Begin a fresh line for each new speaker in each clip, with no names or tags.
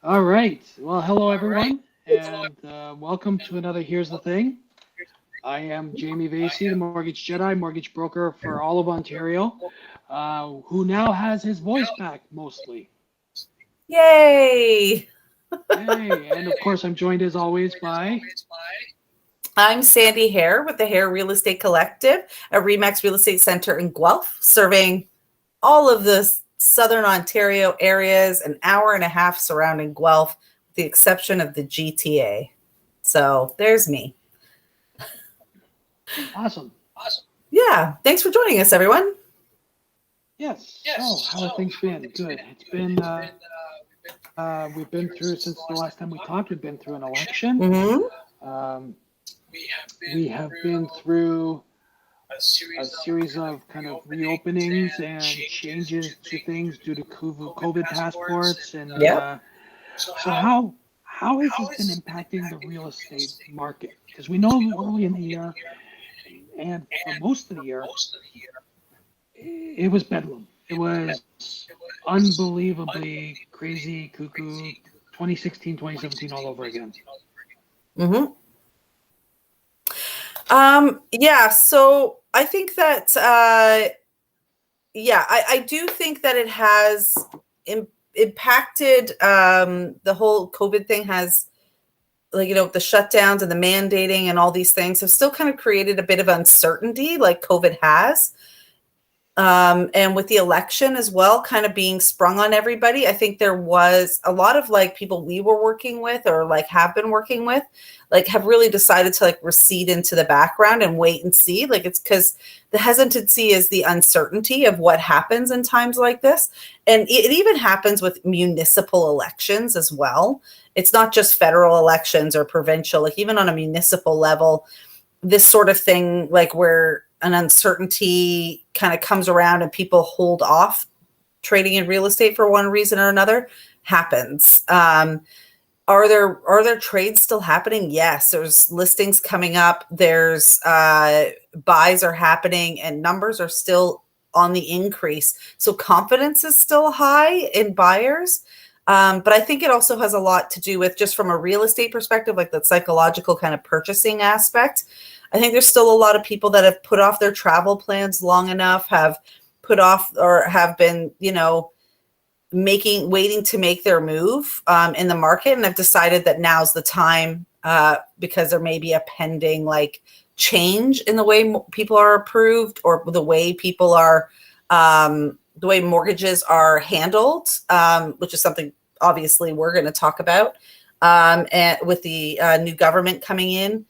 All right. Well, hello everyone, and welcome to another Here's the Thing. I am Jamie Vasey, the Mortgage Jedi, mortgage broker for all of Ontario, who now has his voice back mostly.
Yay!
Yay! And of course, I'm joined as always by.
I'm Sandy Hare with the Hare Real Estate Collective, a RE/MAX Real Estate Center in Guelph, serving all of the Southern Ontario areas, an hour and a half surrounding Guelph, with the exception of the GTA. So there's me.
Awesome.
Yeah. Thanks for joining us, everyone.
Yes. So, how have things been? Good. It's been. We've been through since the last time we talked. We've been through an election.
Mm-hmm.
We have been through a series of kind of reopenings and changes to things due to COVID passports. And so how has this been impacting the real estate market? Because we know early in the year and for most of the year, it was bedlam. It was unbelievably crazy, cuckoo, 2016, 2017 all over again.
Mm-hmm. So I think that, I do think that it has impacted, the whole COVID thing has, the shutdowns and the mandating and all these things have still kind of created a bit of uncertainty, like COVID has. And with the election as well, kind of being sprung on everybody, I think there was a lot of people we were working with or have been working with, have really decided to recede into the background and wait and see. It's because the hesitancy is the uncertainty of what happens in times like this. And it even happens with municipal elections as well. It's not just federal elections or provincial, even on a municipal level, this sort of thing, where an uncertainty kind of comes around and people hold off trading in real estate for one reason or another happens. Are there trades still happening? Yes, there's listings coming up. There's buys are happening and numbers are still on the increase. So confidence is still high in buyers. But I think it also has a lot to do with, just from a real estate perspective, that psychological kind of purchasing aspect. I think there's still a lot of people that have put off their travel plans long enough, have put off or have been, waiting to make their move in the market, and have decided that now's the time because there may be a pending change in the way people are approved or the way people are, the way mortgages are handled, which is something obviously we're going to talk about, and with the new government coming in.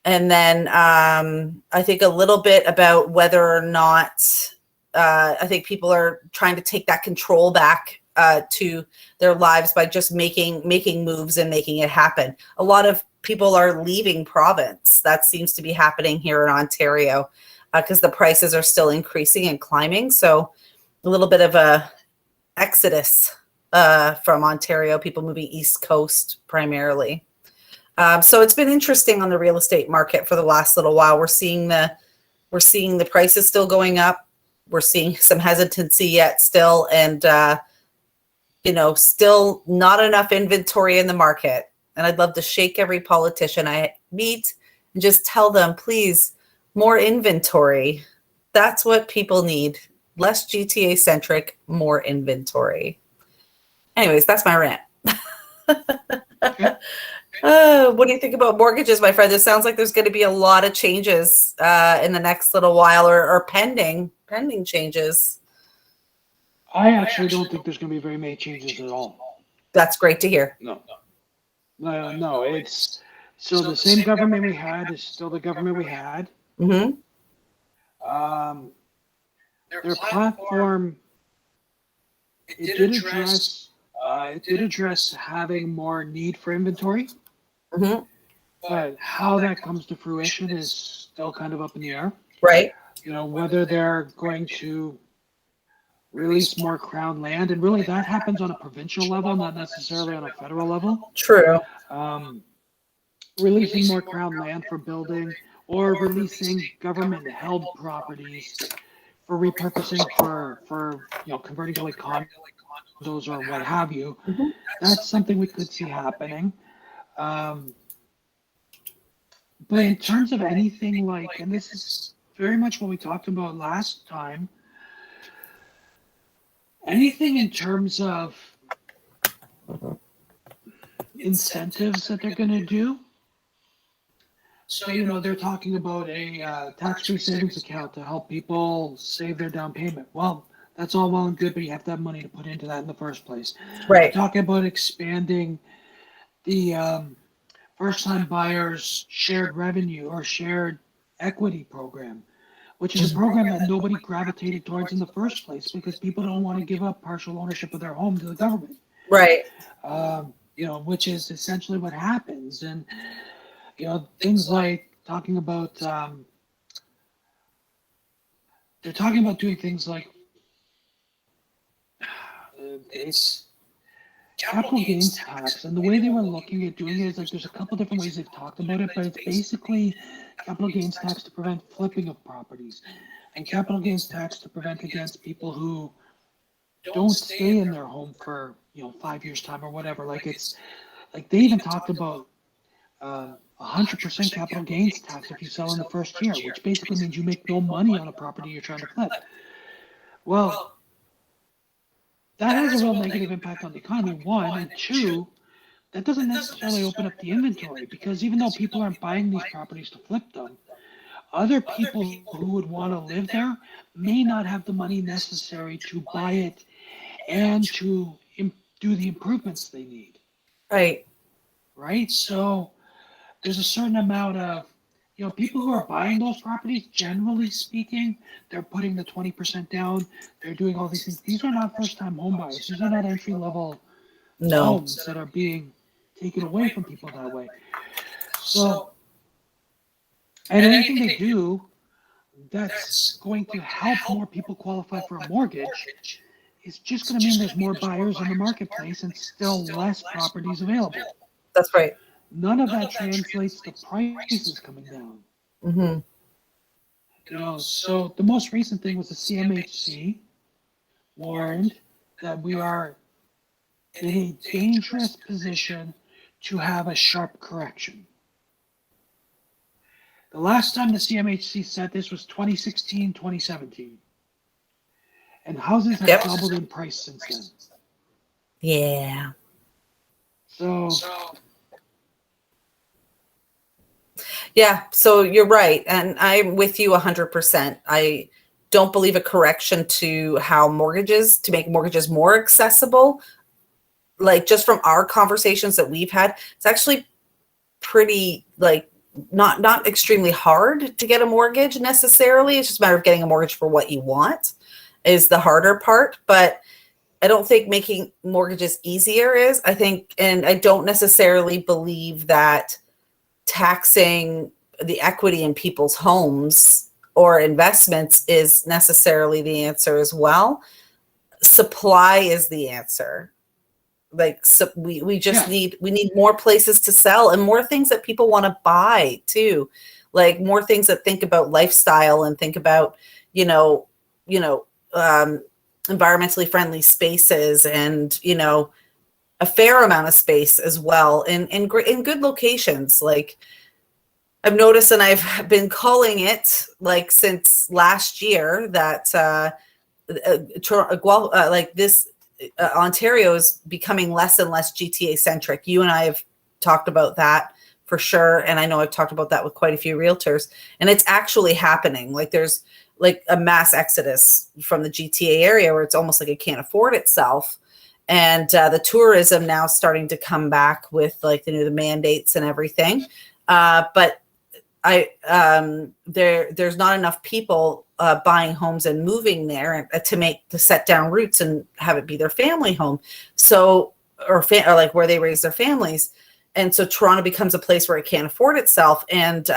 And then I think a little bit about whether or not I think people are trying to take that control back to their lives by just making moves and making it happen. A lot of people are leaving province. That seems to be happening here in Ontario because the prices are still increasing and climbing. So a little bit of a exodus from Ontario, people moving East Coast primarily. So it's been interesting on the real estate market for the last little while. We're seeing the prices still going up. We're seeing some hesitancy yet still, and still not enough inventory in the market. And I'd love to shake every politician I meet and just tell them, please, more inventory. That's what people need. Less GTA centric, more inventory. Anyways, that's my rant. What do you think about mortgages, my friend? It sounds like there's going to be a lot of changes in the next little while, or pending changes.
I actually don't think there's going to be very many changes at all.
That's great to hear.
No. It's so the same government we had is still the government we had.
Mm-hmm.
Their platform, it did address having more need for inventory.
Mm-hmm.
But how that comes to fruition is still kind of up in the air.
Right.
Whether they're going to release more crown land, and really that happens on a provincial level, not necessarily on a federal level.
True.
Releasing more crown land for building, or releasing government-held properties for repurposing for converting to condos condos or what have you.
Mhm.
That's something we could see happening. But in terms of anything like, and this is very much what we talked about last time, anything in terms of incentives that they're going to do. So, they're talking about a tax-free savings account to help people save their down payment. Well, that's all well and good, but you have to have money to put into that in the first place.
Right.
They're talking about expanding the first-time buyers shared revenue or shared equity program, which is a program that nobody gravitated towards in the first place because people don't want to give up partial ownership of their home to the government.
Right.
Which is essentially what happens. And, things like talking about, they're talking about doing things like, it's capital gains tax. And the way they were looking at doing it is like, there's a couple different ways they've talked about it, but it's basically capital gains tax to prevent flipping of properties and capital gains tax to prevent against people who don't stay in their home for 5 years time or whatever. Like it's like they even talked about 100% capital gains tax if you sell in the first year, which basically means you make no money on a property you're trying to flip. Well, that has a real negative impact on the economy, one, and two, that doesn't necessarily open up the inventory because even though people aren't buying these properties to flip them, other people who would want to live there may not have the money necessary to buy it and to do the improvements they need.
Right.
Right? So there's a certain amount of, people who are buying those properties, generally speaking, they're putting the 20% down. They're doing all these things. These are not first-time home buyers. These are not entry-level homes that are being taken away from people that way. So, and anything they do that's going to help more people qualify for a mortgage is just going to mean there's more buyers in the marketplace and still less properties available.
That's right.
None of that translates to prices coming down.
Mm-hmm.
So the most recent thing was the CMHC warned that we are in a dangerous position to have a sharp correction. The last time the CMHC said this was 2016, 2017. And houses have doubled in price since then.
Yeah.
So
yeah, so you're right. And I'm with you 100%. I don't believe a correction to how to make mortgages more accessible. Like just from our conversations that we've had, it's actually pretty like not extremely hard to get a mortgage necessarily. It's just a matter of getting a mortgage for what you want is the harder part. But I don't think making mortgages easier is. I think, and I don't necessarily believe that taxing the equity in people's homes or investments is necessarily the answer as well. Supply is the answer. Like so we just need more places to sell and more things that people want to buy too. Like more things that think about lifestyle and think about, environmentally friendly spaces and, a fair amount of space as well in good locations. Like I've noticed, and I've been calling it like since last year that Ontario is becoming less and less GTA centric. You and I have talked about that for sure. And I know I've talked about that with quite a few realtors, and it's actually happening. Like there's like a mass exodus from the GTA area where it's almost like it can't afford itself. And the tourism now starting to come back with like the mandates and everything. But there's not enough people buying homes and moving there to set down roots and have it be their family home. So, or like where they raise their families. And so Toronto becomes a place where it can't afford itself. And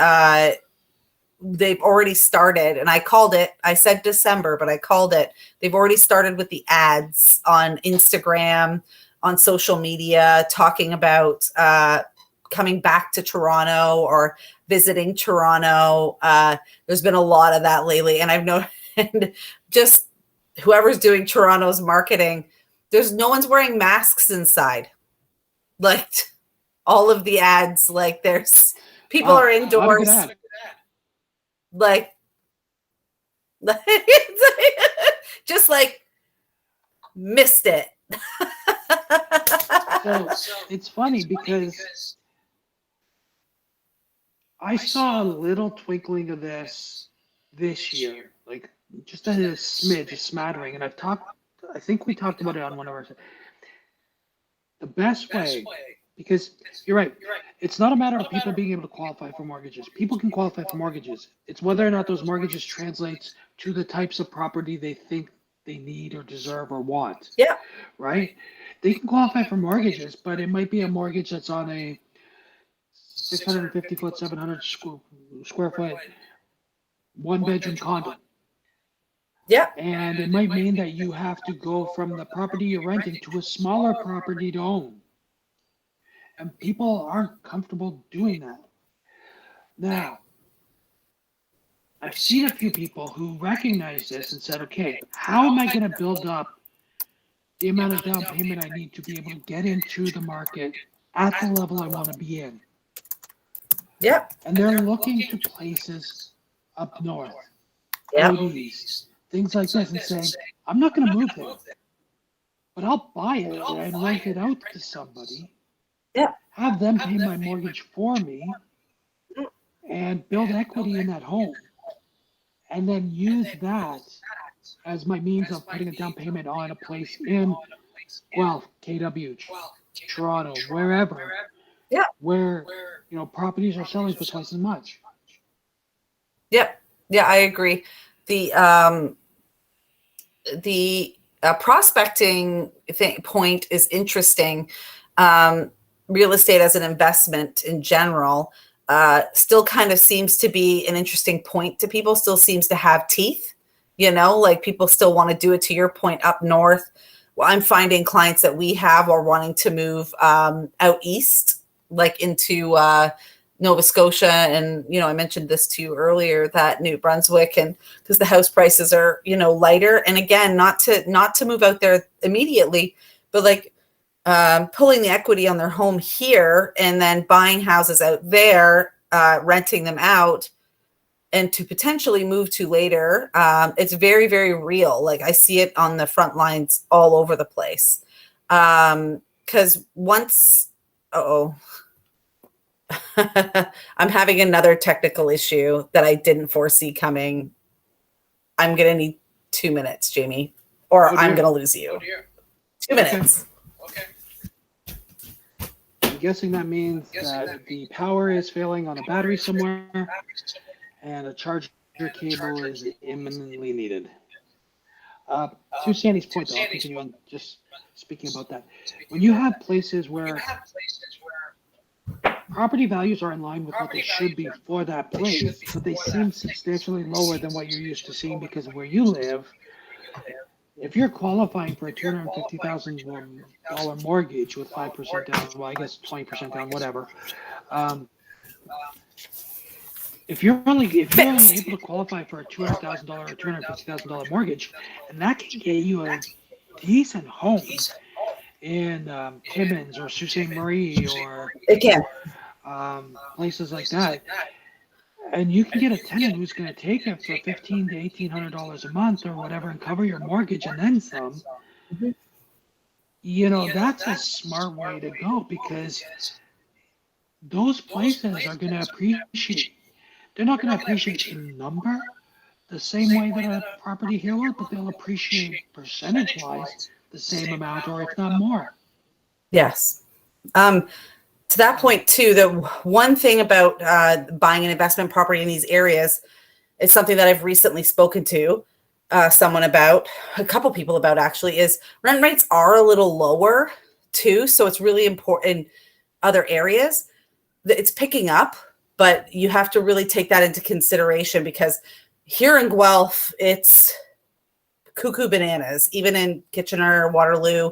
they've already started, and I called it, I said December, but I called it. They've already started with the ads on Instagram, on social media, talking about coming back to Toronto or visiting Toronto. There's been a lot of that lately. And I've known, and just whoever's doing Toronto's marketing, there's no one's wearing masks inside. Like all of the ads, like there's people are indoors. Like just like missed it.
So it's funny because I saw a little twinkling of this year, like just a smidge, a smattering, and I think we talked about it on one of our. The best way, because you're right, it's not a matter of people being able to qualify for mortgages. People can qualify for mortgages. It's whether or not those mortgages translates to the types of property they think they need or deserve or want.
Yeah.
Right? They can qualify for mortgages, but it might be a mortgage that's on a 650 foot, 700 square foot, one bedroom condo.
Yeah.
And it might mean that you have to go from the property you're renting to a smaller property to own. And people aren't comfortable doing that. Now, I've seen a few people who recognize this and said, okay, how am I going to build up the amount of down payment I need to be able to get into the market at the level I want to be in?
Yep.
And they're looking to places up north,
Yep.
out east, things like this, and saying, I'm not going to move there, but I'll buy it and rent it out to somebody.
Yeah.
Have them pay my mortgage for me and build equity in that home. And then use that as my means of putting a down payment on a place in Guelph, KW, Toronto, wherever.
Yeah.
Where, properties are selling for twice as much.
Yep. Yeah, I agree. The prospecting point is interesting. Real estate as an investment in general still kind of seems to be an interesting point to people, still seems to have teeth, like people still want to do it, to your point, up north. Well, I'm finding clients that we have are wanting to move out east, like into Nova Scotia. And, I mentioned this to you earlier, that New Brunswick, and because the house prices are, lighter. And again, not to move out there immediately, but like pulling the equity on their home here and then buying houses out there, renting them out, and to potentially move to later. It's very, very real. Like I see it on the front lines all over the place. Because once, I'm having another technical issue that I didn't foresee coming. I'm going to need 2 minutes, Jamie, or I'm going to lose you. 2 minutes.
Okay. I'm guessing that means that the power is failing on a battery somewhere and a charger cable is imminently needed. To Sandy's point, though, I'll continue on just speaking about that. When you have places where property values are in line with what they should be for that place, but they seem substantially lower than what you're used to seeing because of where you live. If you're qualifying for a $250,000 mortgage with 5% down, well, I guess 20% down, whatever. If you're only able to qualify for a $200,000 or $250,000 mortgage, and that can get you a decent home in Timmins or Sault Ste. Marie or
it can.
Places like that, and you can get a tenant who's going to take it for $1,500 to $1,800 a month or whatever and cover your mortgage and then some. That's a smart way to go, because those places are going to appreciate. They're not going to appreciate in number the same way that a property here will, but they'll appreciate percentage-wise the same amount, or if not more.
Yes. To that point too, the one thing about buying an investment property in these areas, it's something that I've recently spoken to a couple people about actually, is rent rates are a little lower too. So it's really important in other areas. It's picking up, but you have to really take that into consideration, because here in Guelph, it's cuckoo bananas. Even in Kitchener, Waterloo,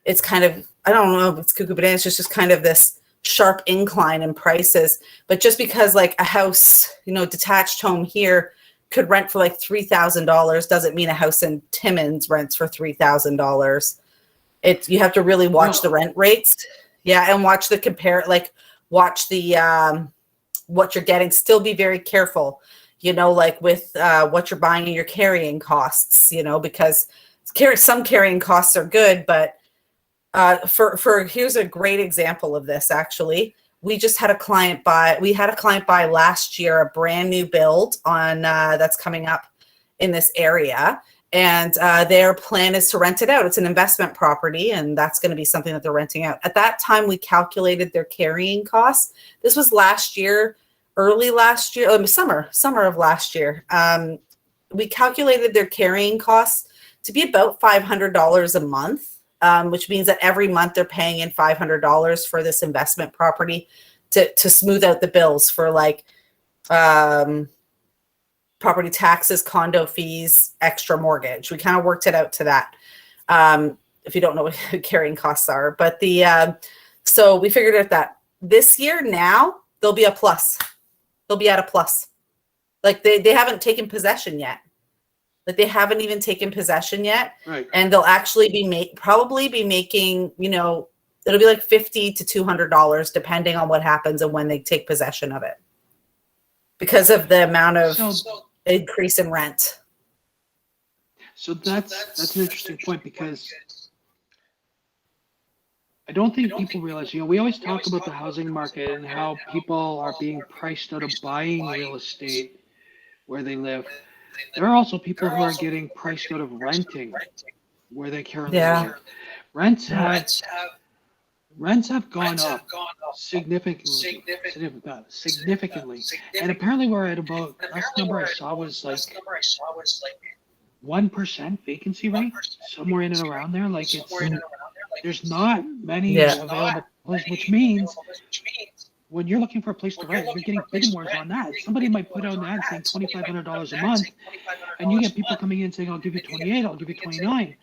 it's kind of, I don't know if it's cuckoo bananas, it's just kind of this sharp incline in prices. But just because like a house, detached home here could rent for like $3,000 doesn't mean a house in Timmins rents for $3,000. You have to really watch the rent rates. Yeah. And watch watch the, what you're getting. Still be very careful, like with what you're buying and your carrying costs, because some carrying costs are good, but here's a great example of this. Actually, we had a client buy last year, a brand new build on that's coming up in this area. And their plan is to rent it out. It's an investment property, and that's going to be something that they're renting out. At that time, we calculated their carrying costs. This was last year, summer of last year. We calculated their carrying costs to be about $500 a month, which means that every month they're paying in $500 for this investment property to smooth out the bills for property taxes, condo fees, extra mortgage. We kind of worked it out to that. If you don't know what carrying costs are, but so we figured out that this year now they'll be a plus. They'll be at a plus. Like they haven't taken possession yet. Like they haven't even taken possession yet.
Right.
And they'll actually probably be making, it'll be like $50 to $200 depending on what happens and when they take possession of it. Because of the amount of increase in rent.
So that's an interesting point, because I don't think people realize, we always talk about the housing market and how people are being priced out of buying real estate where they live. There are also people who are getting priced out of renting where they currently live. Rents have gone up significantly. And apparently we're at about, last number I saw was like 1% vacancy rate, somewhere in and around there. Like there's not many available places, which means when you're looking for a place to rent, you're getting bidding wars on that. Somebody might put out an ad saying $2,500 a month, and you get people coming in saying, I'll give you 28, I'll give you 29.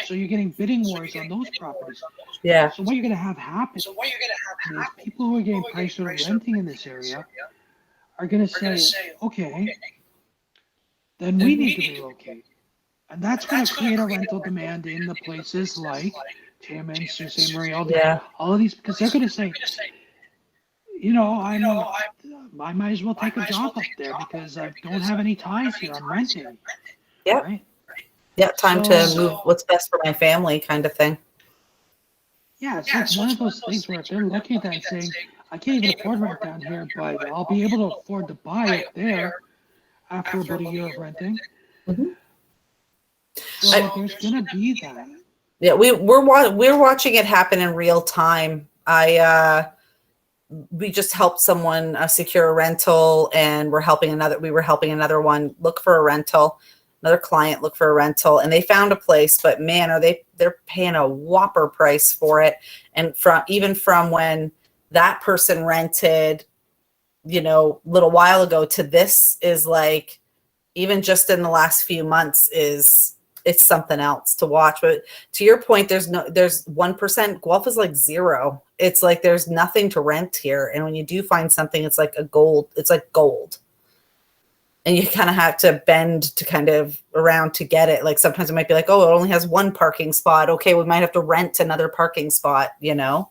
So you're getting bidding wars on those properties.
Yeah.
So what you're going to have happen is people who are getting priced out of renting in this area are going to say, okay, then we need to relocate. And that's going to create a rental demand in the places like Tim and Sault Ste. Marie, all of these, because they're going to say, I might as well take a job up there because I don't have any ties here. I'm renting.
Yeah.
Right?
Yeah, time to move what's best for my family kind of thing.
Yeah, it's one of those things where if they're looking at that and saying, I can't even afford rent down here, but I'll be able to afford to buy up there after about a year of renting.
Mm-hmm.
So there's going to be that.
Yeah, we're watching it happen in real time. We just helped someone secure a rental, and we were helping another one look for a rental. Another client look for a rental, and they found a place, but man, they're paying a whopper price for it. And from when that person rented, little while ago to this is like, even just in the last few months it's something else to watch. But to your point, there's 1%. Guelph is like zero. It's like there's nothing to rent here, and when you do find something, it's like gold. And you kind of have to bend to kind of around to get it. Like sometimes it might be like, oh, it only has one parking spot. Okay, we might have to rent another parking spot,
Yeah.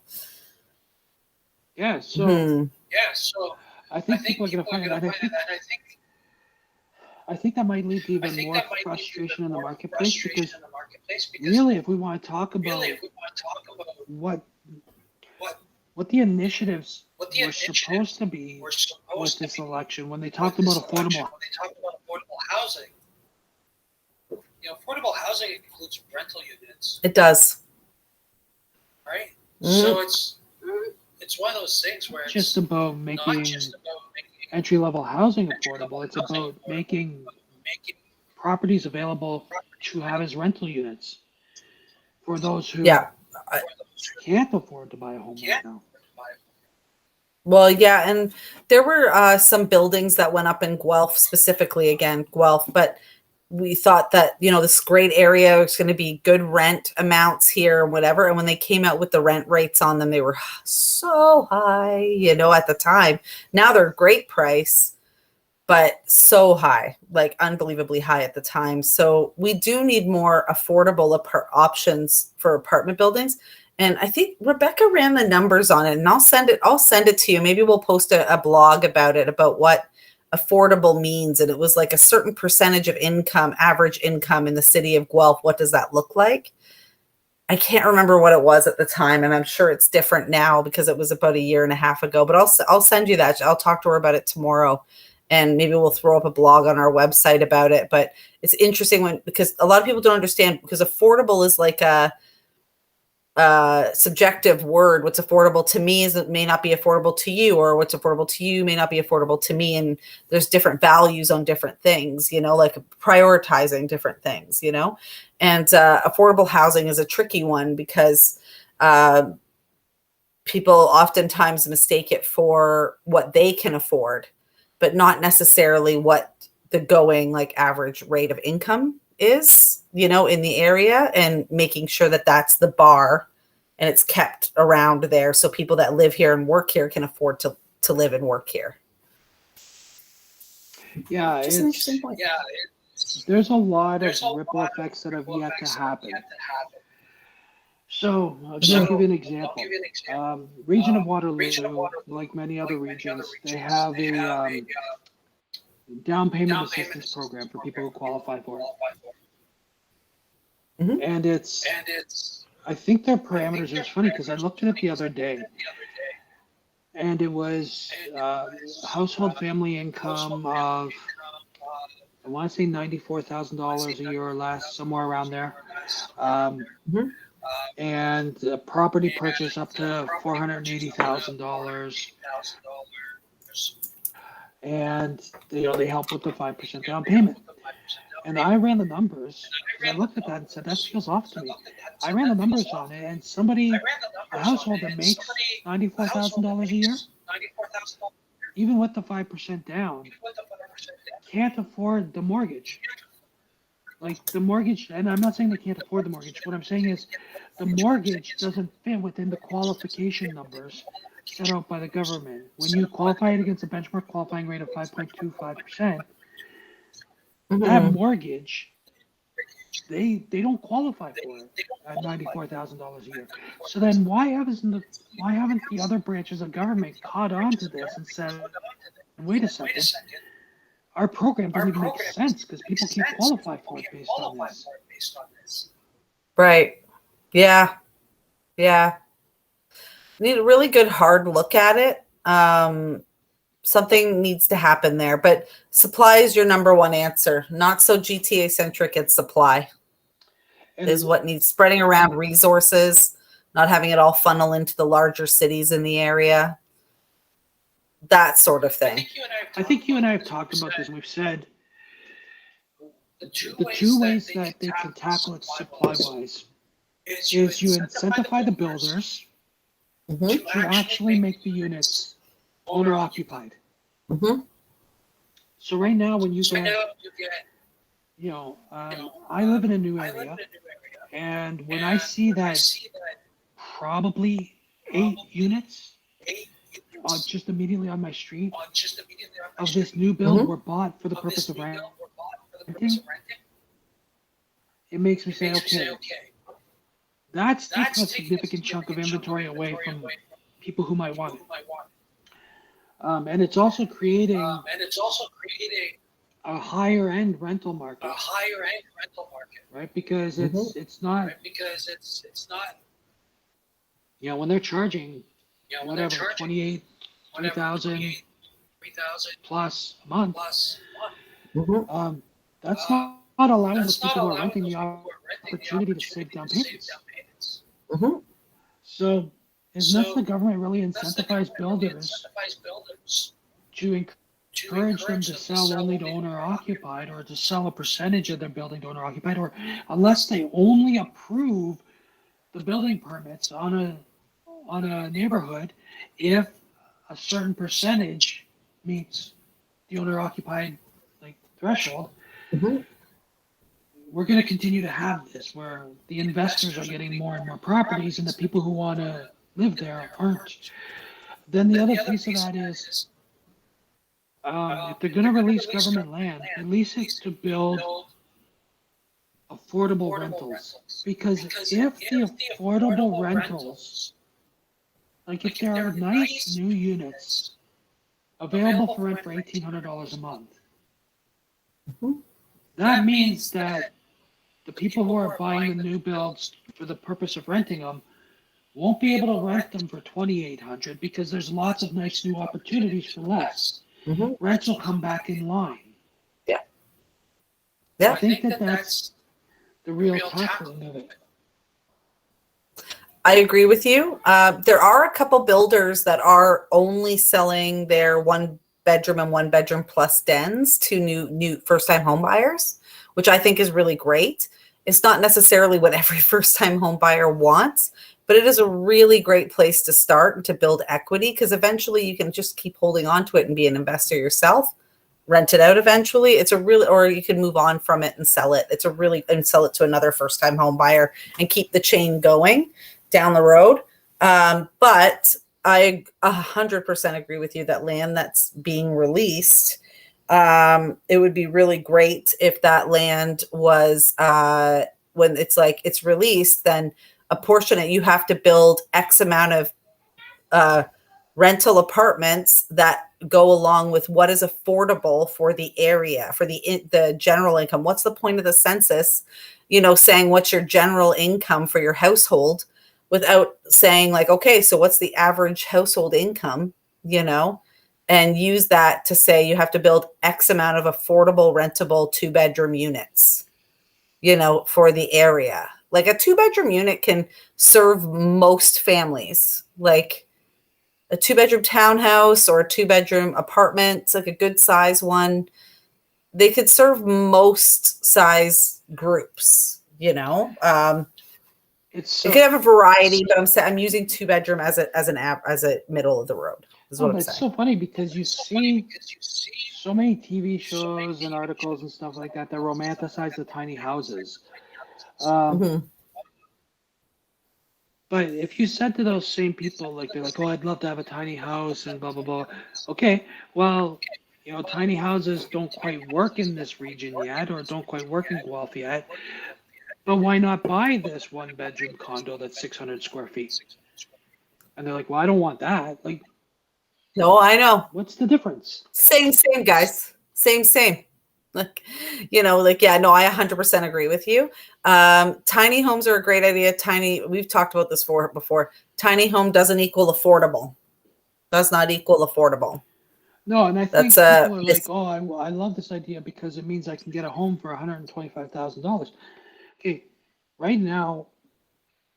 So, I think people are going to find it. I think that might lead to even more frustration in the marketplace, because really, if we want to talk about what the initiatives were supposed to be with this election, when they talked about affordable
housing. Affordable housing includes rental units.
It does.
Right?
Mm-hmm.
So it's one of those things where
it's just about making entry-level housing affordable. It's about making properties available to have as rental units for those who can't afford to buy a home right now.
Well, yeah, and there were some buildings that went up in Guelph, specifically, Guelph, but we thought that, this great area was going to be good rent amounts here, whatever. And when they came out with the rent rates on them, they were so high, at the time. Now they're a great price, but so high, like unbelievably high at the time. So we do need more affordable options for apartment buildings. And I think Rebecca ran the numbers on it, and I'll send it to you. Maybe we'll post a blog about it, about what affordable means. And it was like a certain percentage of income, average income in the city of Guelph. What does that look like? I can't remember what it was at the time, and I'm sure it's different now because it was about a year and a half ago. But I'll send you that. I'll talk to her about it tomorrow, and maybe we'll throw up a blog on our website about it. But it's interesting because a lot of people don't understand, because affordable is like a subjective word. What's affordable to me may not be affordable to you, or what's affordable to you may not be affordable to me. And there's different values on different things, like prioritizing different things, and affordable housing is a tricky one because people oftentimes mistake it for what they can afford, but not necessarily what the going like average rate of income is, in the area, and making sure that that's the bar and it's kept around there so people that live here and work here can afford to live and work here.
Yeah,
Just an interesting point.
There's a lot of ripple effects that have yet to happen. So I'll just give you an example. Region of Waterloo, like many other regions, they have a down payment assistance program for people who qualify for it.
Mm-hmm.
And I think their parameters are funny because I looked at it the other day, and it was household family income of, I want to say $94,000 a year or less, somewhere around there. And property purchase up to $480,000. And they help with the 5% down payment. And I ran the numbers, and I looked at that and said, that feels off to me. I ran the numbers on it, and a household that makes $94,000 a year, even with the 5% down, can't afford the mortgage. Like the mortgage, and I'm not saying they can't afford the mortgage. What I'm saying is the mortgage doesn't fit within the qualification numbers set out by the government. When you qualify it against a benchmark qualifying rate of 5.25%, that mortgage, they don't qualify for it at $94,000 a year. So then why haven't the other branches of government caught on to this and said, wait a second, our program doesn't even make sense because people can't qualify for it based on this.
Right. Yeah. Need a really good hard look at it. Something needs to happen there, but supply is your number one answer. Not so GTA centric, it's supply is what needs spreading around resources, not having it all funnel into the larger cities in the area. That sort of thing.
I think you and I have talked about this, and we've said the two ways that they can tackle it supply-wise is you incentivize the builders to actually make the units owner-occupied. So right now, when you get, I live in a new area, and when I see that probably 8 units just immediately on my street of this new build were bought for the purpose of renting, it makes me say, okay, that's taking a significant chunk of inventory away from people who might want it. And it's also creating a higher end rental market. Right? Because it's not when they're charging whatever, 3,000 plus a month, that's not allowing the people who are renting the opportunity to save down payments. So unless the government really incentivizes builders to encourage them to sell only to owner-occupied, or to sell a percentage of their building to owner-occupied, or unless they only approve the building permits on a neighborhood if a certain percentage meets the owner-occupied threshold, we're going to continue to have this where the investors are getting more and more properties, and the people who want to live there aren't. Then the other piece of that is If they're going to release government land, release it to build affordable rentals. Because if the affordable rentals, like if there are nice new units available for rent for $1,800 a month, that means that the people who are buying the new builds for the purpose of renting them won't be able to rent them for $2,800 because there's lots of nice new opportunities for less. Rents will come back in line.
Yeah.
I think that's the real tackling of it.
I agree with you. There are a couple builders that are only selling their 1 bedroom and 1 bedroom plus dens to new first time home buyers, which I think is really great. It's not necessarily what every first time home buyer wants, but it is a really great place to start and to build equity, because eventually you can just keep holding on to it and be an investor yourself, rent it out eventually. It's a really, or you can move on from it and sell it. And sell it to another first time home buyer and keep the chain going down the road. But I 100% agree with you that land that's being released, it would be really great if that land was, when it's released, then a portion of it, you have to build X amount of rental apartments that go along with what is affordable for the area, for the general income. What's the point of the census, saying what's your general income for your household, without saying like, okay, so what's the average household income, and use that to say you have to build X amount of affordable rentable 2-bedroom units, for the area. Like a 2-bedroom unit can serve most families, like a 2-bedroom townhouse or a 2-bedroom apartment. It's like a good size one. They could serve most size groups,
It's
you could have a variety, but I'm using 2-bedroom as a middle of the road. Is what I'm
it's
saying.
so funny because you see so many TV shows and articles and stuff like that romanticize the tiny houses. But if you said to those same people, like they're like, oh, I'd love to have a tiny house and blah blah blah. Okay, well, tiny houses don't quite work in this region yet, or don't quite work in Guelph yet. But why not buy this 1-bedroom condo that's 600 square feet? And they're like, well, I don't want that. Like,
no, I know.
What's the difference?
Same, guys. Same. Like, yeah, no, I 100% agree with you. Tiny homes are a great idea. We've talked about this before. Tiny home doesn't equal affordable. Does not equal affordable.
No, and I think people are like, oh, I love this idea because it means I can get a home for $125,000. Okay, right now,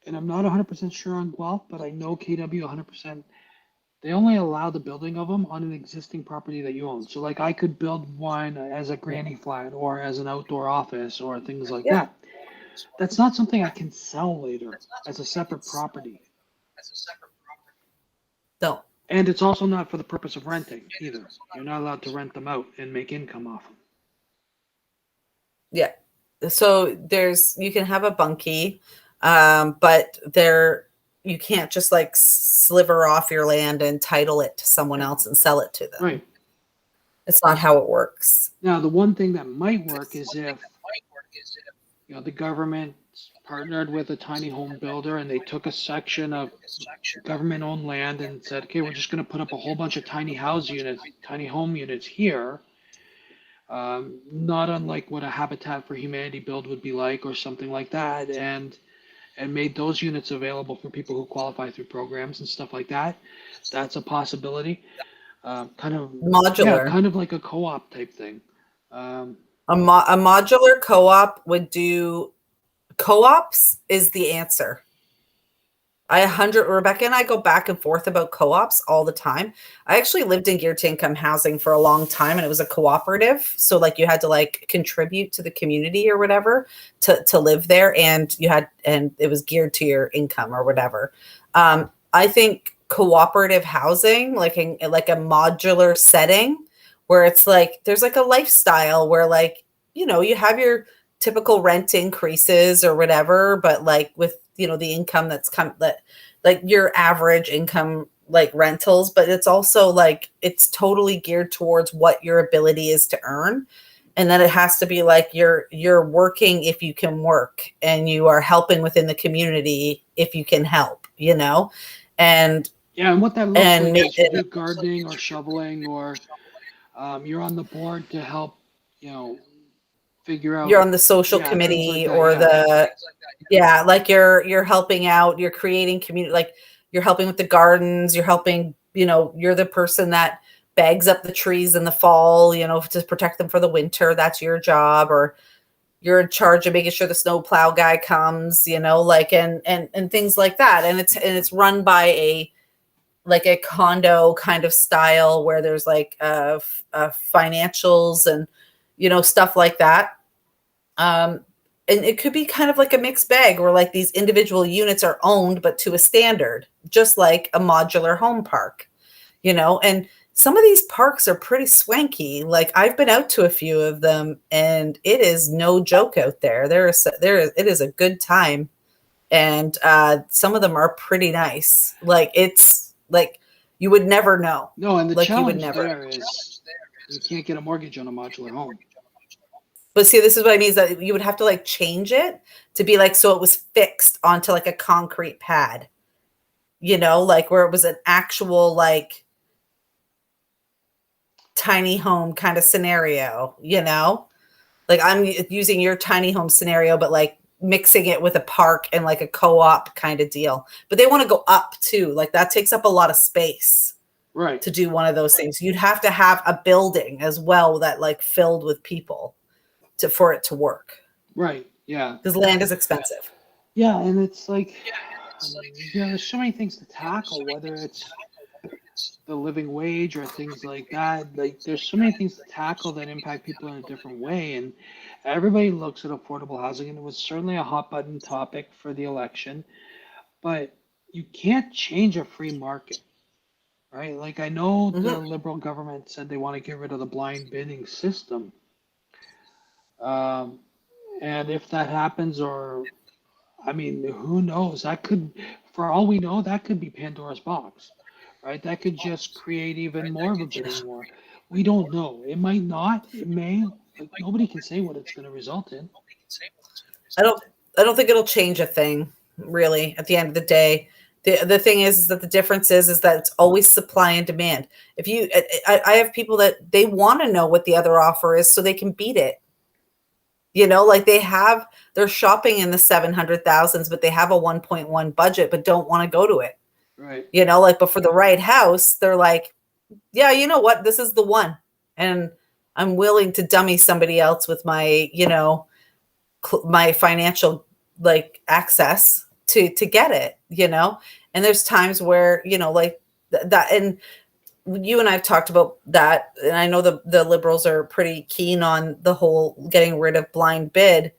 and I'm not 100% sure on Guelph, but I know KW 100%, they only allow the building of them on an existing property that you own. So like I could build one as a granny flat or as an outdoor office or things like that. That's not something I can sell later as a separate property.
No.
And it's also not for the purpose of renting either. You're not allowed to rent them out and make income off them.
Yeah. So you can have a bunkie, but you can't just like sliver off your land and title it to someone else and sell it to them.
Right.
It's not how it works.
Now, the one thing that might work is if the government partnered with a tiny home builder and they took a section of government-owned land and said, okay, we're just going to put up a whole bunch of tiny home units here, not unlike what a Habitat for Humanity build would be like or something like that, and made those units available for people who qualify through programs and stuff like that. That's a possibility. Kind of modular, kind of like a co-op type thing.
A modular co-op would do. Co-ops is the answer. Rebecca and I go back and forth about co-ops all the time. I actually lived in geared to income housing for a long time, and it was a cooperative. So like you had to like contribute to the community or whatever to live there, and it was geared to your income or whatever. I think cooperative housing, like a modular setting where it's like there's like a lifestyle where like you have your typical rent increases or whatever, but like with the income that's like your average income like rentals, but it's also like it's totally geared towards what your ability is to earn. And then it has to be like you're working if you can work, and you are helping within the community if you can help, you know? And
Yeah, and what that looks
and
like
make
is you
it,
do gardening or shoveling, or you're on the board to help, figure
you're
out,
on the social
yeah, things like
committee
that.
or
Yeah,
the, yeah, like you're helping out, you're creating community, like you're helping with the gardens, you're helping, you're the person that bags up the trees in the fall, to protect them for the winter. That's your job. Or you're in charge of making sure the snow plow guy comes, like, and things like that. And it's run by a condo kind of style where there's like financials and, stuff like that. And it could be kind of like a mixed bag where like these individual units are owned, but to a standard, just like a modular home park, and some of these parks are pretty swanky. Like I've been out to a few of them and it is no joke out there. It is a good time. And some of them are pretty nice. Like it's like, you would never know.
no, and the
Like you would
challenge
never.
there is you can't get a mortgage on a modular home.
But see, this is what I mean, is that you would have to like change it to be like, so it was fixed onto like a concrete pad, like where it was an actual like tiny home kind of scenario, like I'm using your tiny home scenario, but like mixing it with a park and like a co-op kind of deal. But they want to go up too. Like that takes up a lot of space.
Right.
To do one of those things. You'd have to have a building as well that like filled with people for it to work.
Right. Yeah.
Because land is expensive.
Yeah, and it's like, there's so many things to tackle, whether it's the living wage or things like that. Like, there's so many things to tackle that impact people in a different way. And everybody looks at affordable housing, and it was certainly a hot button topic for the election. But you can't change a free market, right? Like, I know the Liberal government said they want to get rid of the blind bidding system. And if that happens, or, I mean, who knows? That could, for all we know, that could be Pandora's box, right? That could just create even more of a bidding war. We don't know. It might not. It may. Like, nobody can say what it's going to result in.
I don't think it'll change a thing, really, at the end of the day. The thing is that the difference is that it's always supply and demand. If you, I have people that they want to know what the other offer is so they can beat it. Like they're shopping in the 700,000s, but they have a 1.1 budget, but don't want to go to it.
Right.
But for the right house, they're like, yeah, you know what? This is the one. And I'm willing to dummy somebody else with my, my financial like access to get it, and there's times where, like that. And you and I've talked about that, and I know the Liberals are pretty keen on the whole getting rid of blind bid.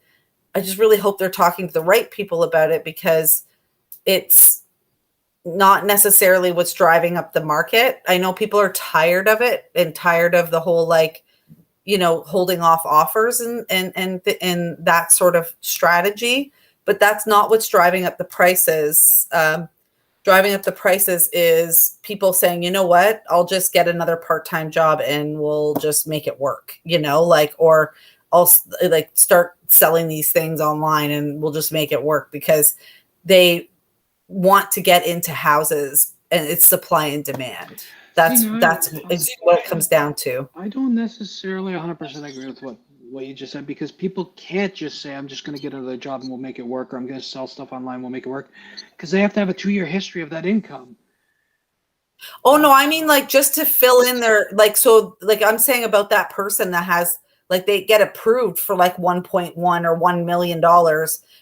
I just really hope they're talking to the right people about it, because it's not necessarily what's driving up the market. I know people are tired of it and tired of the whole like, holding off offers and that sort of strategy, but that's not what's driving up the prices. Driving up the prices is people saying, you know what, I'll just get another part-time job and we'll just make it work, or I'll like start selling these things online and we'll just make it work, because they want to get into houses, and it's supply and demand. That's what it comes down to.
I don't necessarily 100% agree with what you just said, because people can't just say, I'm just going to get another job and we'll make it work, or I'm going to sell stuff online, we'll make it work, because they have to have a 2-year history of that income.
Oh no, I mean like just to fill in their, like, so like I'm saying about that person that has like, they get approved for like 1.1 or $1 million,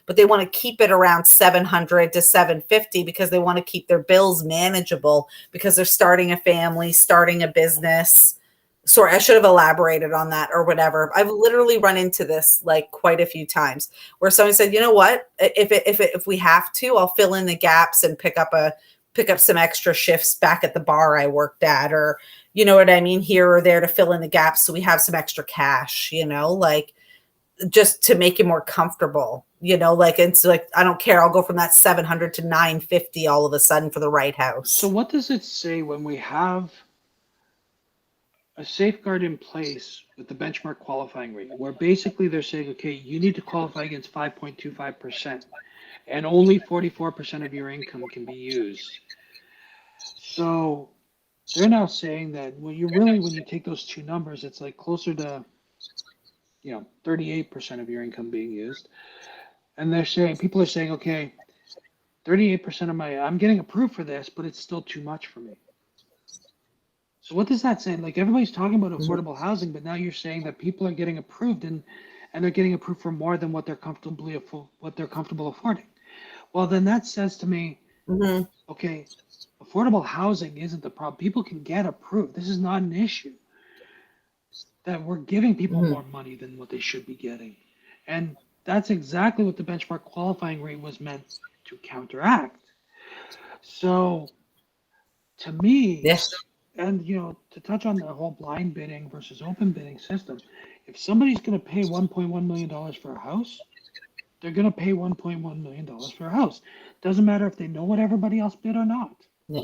but they want to keep it around 700 to 750 because they want to keep their bills manageable, because they're starting a family, starting a business. Sorry, I should have elaborated on that or whatever. I've literally run into this like quite a few times where someone said, you know what, if we have to, I'll fill in the gaps and pick up some extra shifts back at the bar I worked at, or, you know what I mean, here or there to fill in the gaps so we have some extra cash, like just to make you more comfortable, you know, like, it's like, I don't care. I'll go from that 700 to 950 all of a sudden for the right house.
So what does it say when we have a safeguard in place with the benchmark qualifying rate, where basically they're saying, okay, you need to qualify against 5.25%, and only 44% of your income can be used. So they're now saying that when you take those two numbers, it's like closer to, 38% of your income being used. And people are saying, okay, 38% of I'm getting approved for this, but it's still too much for me. So what does that say? Like, everybody's talking about affordable housing, but now you're saying that people are getting approved and they're getting approved for more than what they're comfortable affording. Well, then that says to me, okay, affordable housing isn't the problem. People can get approved. This is not an issue. That we're giving people more money than what they should be getting. And that's exactly what the benchmark qualifying rate was meant to counteract. So to me,
Yes.
and to touch on the whole blind bidding versus open bidding system, if somebody's going to pay $1.1 million for a house, they're going to pay $1.1 million for a house. Doesn't matter if they know what everybody else bid or not.
Yeah.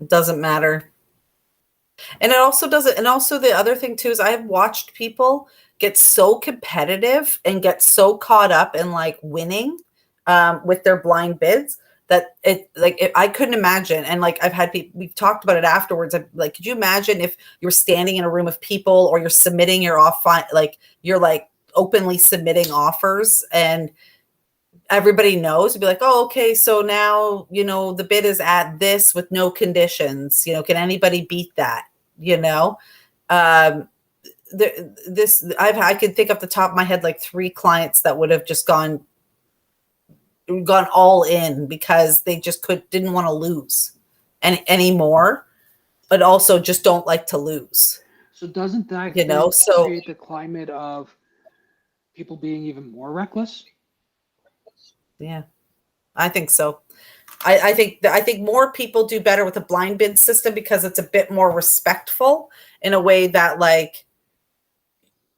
It doesn't matter. And it also doesn't. And also the other thing too is I have watched people get so competitive and get so caught up in like winning with their blind bids that I couldn't imagine. And like, I've had people, we've talked about it afterwards. Like, could you imagine if you're standing in a room of people or you're submitting your you're like openly submitting offers and everybody knows, to be like, oh, okay, so now, the bid is at this with no conditions, can anybody beat that? I could think off the top of my head, like 3 clients that would have just gone all in because they just didn't want to lose anymore, but also just don't like to lose.
So doesn't that create the climate of people being even more reckless?
Yeah, I think so. I think more people do better with a blind bid system because it's a bit more respectful in a way that like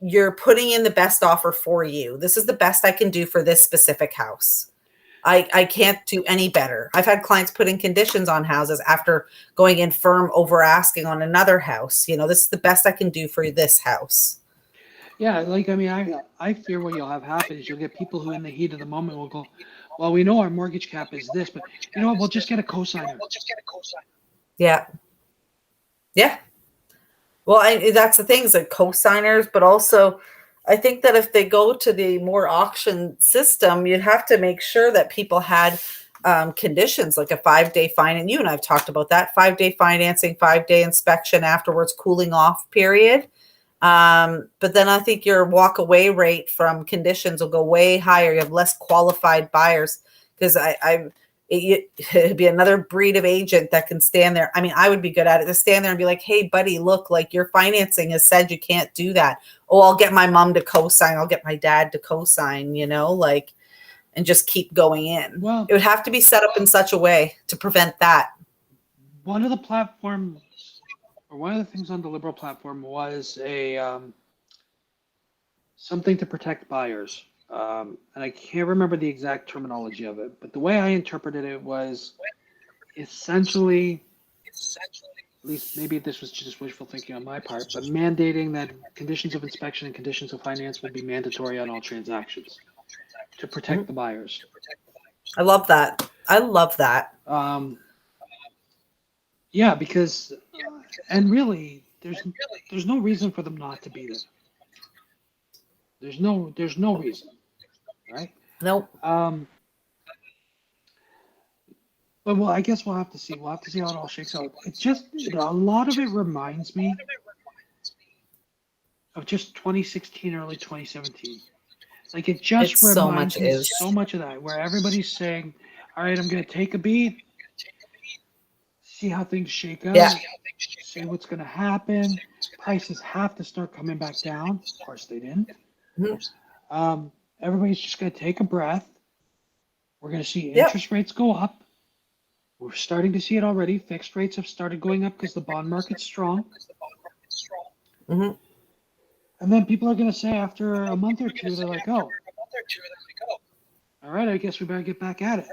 you're putting in the best offer for you. This is the best I can do for this specific house. I can't do any better. I've had clients put in conditions on houses after going in firm over asking on another house. This is the best I can do for this house.
Yeah, I fear what you'll have happen is you'll get people who in the heat of the moment will go, well, we know our mortgage cap is this, but you know what, we'll just get a cosigner.
Yeah. Yeah. Well, that's the thing is that cosigners, but also I think that if they go to the more auction system, you'd have to make sure that people had conditions like a 5-day fine. And you and I've talked about that 5-day financing, 5-day inspection afterwards, cooling off period. But then I think your walk away rate from conditions will go way higher. You have less qualified buyers because it'd be another breed of agent that can stand there. I mean, I would be good at it to stand there and be like, hey buddy, look, like your financing has said you can't do that. Oh, I'll get my mom to co-sign. I'll get my dad to co-sign, and just keep going in.
Well,
it would have to be set up in such a way to prevent that.
One of the platforms, or one of the things on the Liberal platform was something to protect buyers. And I can't remember the exact terminology of it, but the way I interpreted it was essentially, at least maybe this was just wishful thinking on my part, but mandating that conditions of inspection and conditions of finance would be mandatory on all transactions to protect the buyers.
I love that.
Yeah, because, and really, there's no reason for them not to be there. There's no reason, right?
Nope.
But well, I guess we'll have to see. We'll have to see how it all shakes out. It's just, a lot of it reminds me of just 2016, early 2017. Like it just reminds me so much of that, where everybody's saying, "All right, I'm going to take a beat, see how things shake out, see what's going to happen. Prices have to start coming back down." Of course, they didn't. Mm-hmm. Everybody's just going to take a breath. We're going to see interest rates go up. We're starting to see it already. Fixed rates have started going up because the bond market's strong.
Mm-hmm.
And then people are going to say after a month or two, they're like, oh, all right, I guess we better get back at it.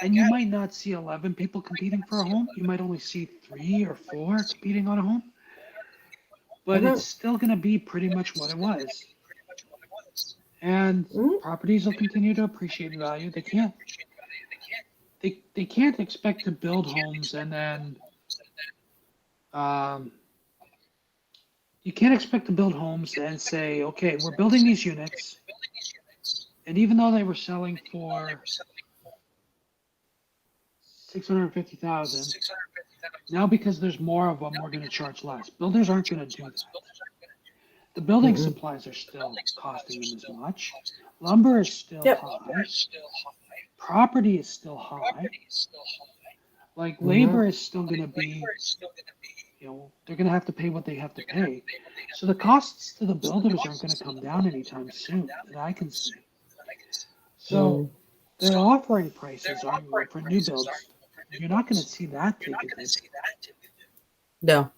And you might not see 11 people competing for a home. You might only see 3 or 4 competing on a home. But it's still going to be pretty much what it was. And properties will continue to appreciate in value. They can't. They can't expect to build homes and then you can't expect to build homes and say, okay, we're building these units, and even though they were selling for $650,000, now because there's more of them, we're going to charge less. Builders aren't going to do that. The building supplies are still costing them as much. Lumber is still high. Property is still high. Like labor is still going to be, they're going to have to pay what they have to pay. So the costs to the builders aren't going to come down anytime soon that I can see. So their offering prices are for new builds. You're not going to see that take a hit.
No.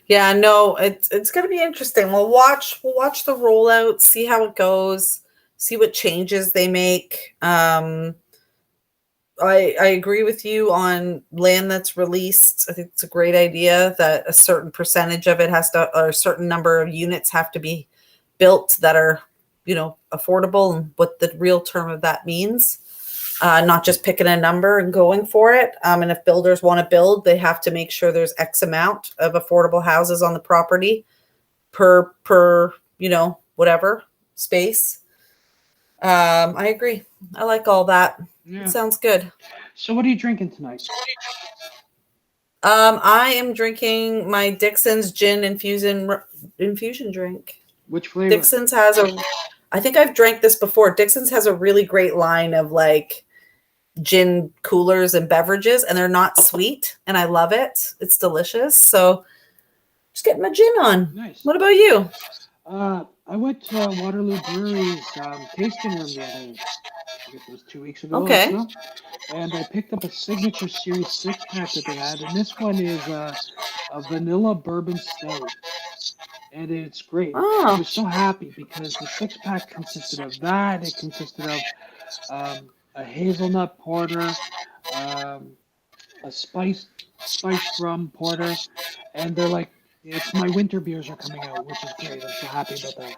Yeah, no, it's going to be interesting. We'll watch the rollout, see how it goes, see what changes they make. I agree with you on land that's released. I think it's a great idea that a certain percentage of it or a certain number of units have to be built that are, affordable, and what the real term of that means. Not just picking a number and going for it. And if builders want to build, they have to make sure there's X amount of affordable houses on the property per whatever space. I agree. I like all that. Yeah. It sounds good.
So what are you drinking tonight?
I am drinking my Dixon's gin infusion drink.
Which flavor?
Dixon's I think I've drank this before. Dixon's has a really great line of like gin coolers and beverages, and they're not sweet, and I love it. It's delicious. So just getting my gin on.
Nice.
What about you?
I went to Waterloo Brewery's tasting room the other, I guess it was 2 weeks ago.
Okay.
Or so, and I picked up a signature series 6-pack that they had, and this one is a vanilla bourbon stout. And it's great.
Oh.
I was so happy because the 6-pack consisted of that. It consisted of a hazelnut porter, a spiced rum porter, and they're like, it's my winter beers are coming out, which is great. I'm so happy about that.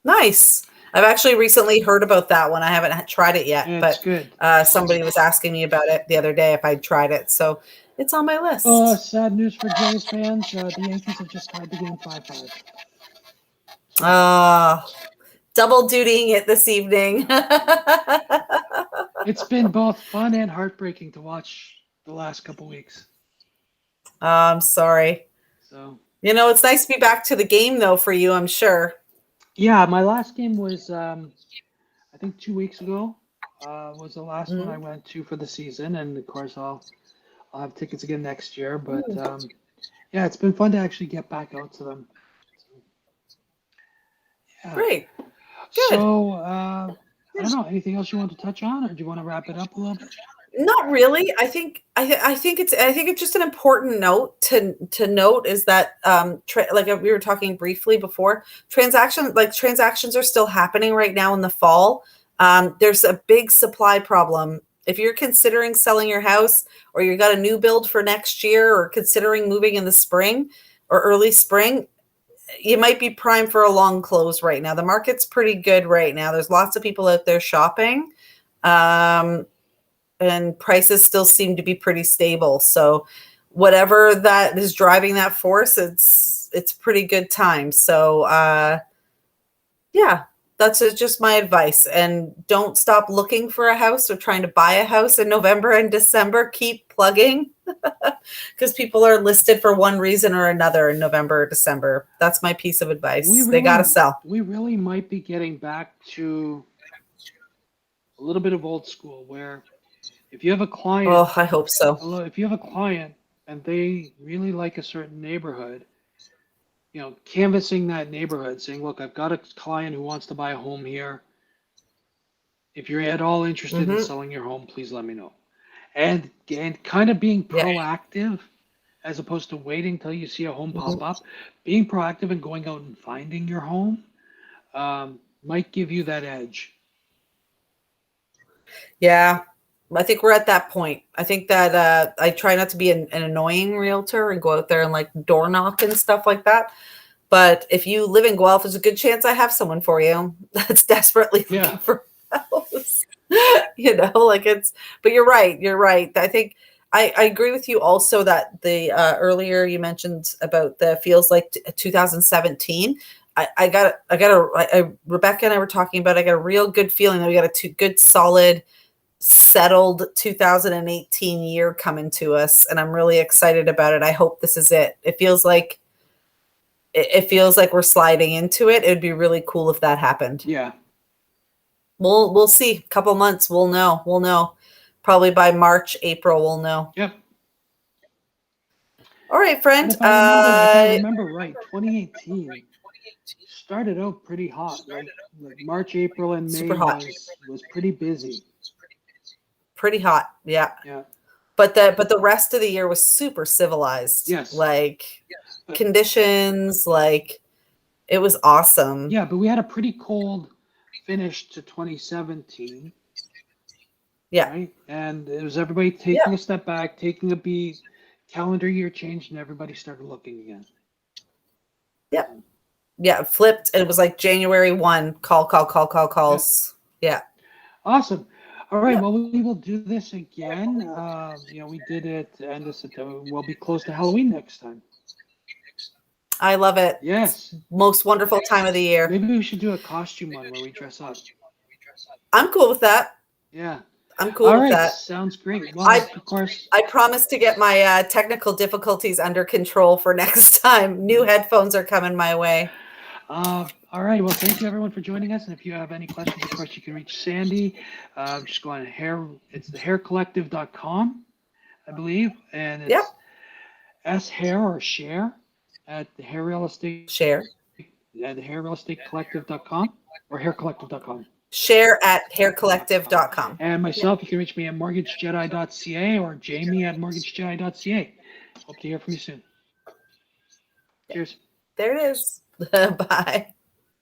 Nice. I've actually recently heard about that one. I haven't tried it yet,
It's
but
good.
Somebody was asking me about it the other day if I'd tried it. So it's on my list.
Oh, sad news for Jays fans. The Yankees have just tied the game 5-5.
Double dutying it this evening.
It's been both fun and heartbreaking to watch the last couple weeks.
I'm sorry.
So
it's nice to be back to the game, though, for you, I'm sure.
Yeah, my last game was, I think 2 weeks ago, was the last one I went to for the season. And, of course, I'll have tickets again next year. But, yeah, it's been fun to actually get back out to them. Yeah.
Great. Good.
So, I don't know, anything else you want to touch on, or do you want to wrap it up a little bit?
Not really. I think it's just an important note to note is that like we were talking briefly before, transactions are still happening right now in the fall. There's a big supply problem. If you're considering selling your house, or you got a new build for next year, or considering moving in the spring or early spring, you might be primed for a long close right now. The market's pretty good right now. There's lots of people out there shopping. And prices still seem to be pretty stable. So whatever that is driving that force, it's pretty good time. So yeah, that's just my advice. And don't stop looking for a house or trying to buy a house in November and December. Keep plugging because people are listed for one reason or another in November or December. That's my piece of advice. They got to sell.
We really might be getting back to a little bit of old school where if you have a client,
I hope so.
If you have a client and they really like a certain neighborhood, canvassing that neighborhood, saying, look, I've got a client who wants to buy a home here. If you're at all interested in selling your home, please let me know. And kind of being proactive as opposed to waiting till you see a home
Mhm.
pop up. Being proactive and going out and finding your home might give you that edge.
Yeah, I think we're at that point. I think that I try not to be an annoying realtor and go out there and like door knock and stuff like that. But if you live in Guelph, there's a good chance I have someone for you that's desperately looking
Yeah.
for a house. Like but you're right. You're right. I think I agree with you also that the earlier you mentioned about the feels like 2017. Rebecca and I were talking about, I got a real good feeling that we got a good, solid, settled 2018 year coming to us. And I'm really excited about it. I hope this is it. It feels like we're sliding into it. It would be really cool if that happened.
Yeah.
We'll see. A couple months, we'll know. Probably by March, April, we'll know.
Yep.
All right, friend.
And if I remember right, 2018 started out pretty hot. Like March, April, and May
Super hot.
was pretty busy.
Pretty hot. Yeah.
Yeah.
But the rest of the year was super civilized.
Yes.
Like conditions, like it was awesome.
Yeah, but we had a pretty cold finish to 2017.
Yeah.
Right? And it was everybody taking a step back, taking a beat, calendar year changed, and everybody started looking again.
Yeah. Yeah, it flipped. It was like January 1, calls. Yeah.
Awesome. All right, well, we will do this again. We did it end of September. We'll be close to Halloween next time.
I love it.
Yes.
Most wonderful time of the year.
Maybe we should do a costume one where we dress up.
I'm cool with that.
Yeah.
I'm cool with that.
Sounds great. Well, of course.
I promise to get my technical difficulties under control for next time. New headphones are coming my way.
All right. Well, thank you everyone for joining us. And if you have any questions, of course, you can reach Sandy. Just go on it's the harecollective.com, I believe. And it's S-Hare or share at the Hare Real Estate.
Share.
At the Hare Real Estate Collective.com or harecollective.com.
Share at harecollective.com.
And myself, you can reach me at mortgagejedi.ca or Jamie at mortgagejedi.ca. Hope to hear from you soon. Cheers.
There it is. Bye.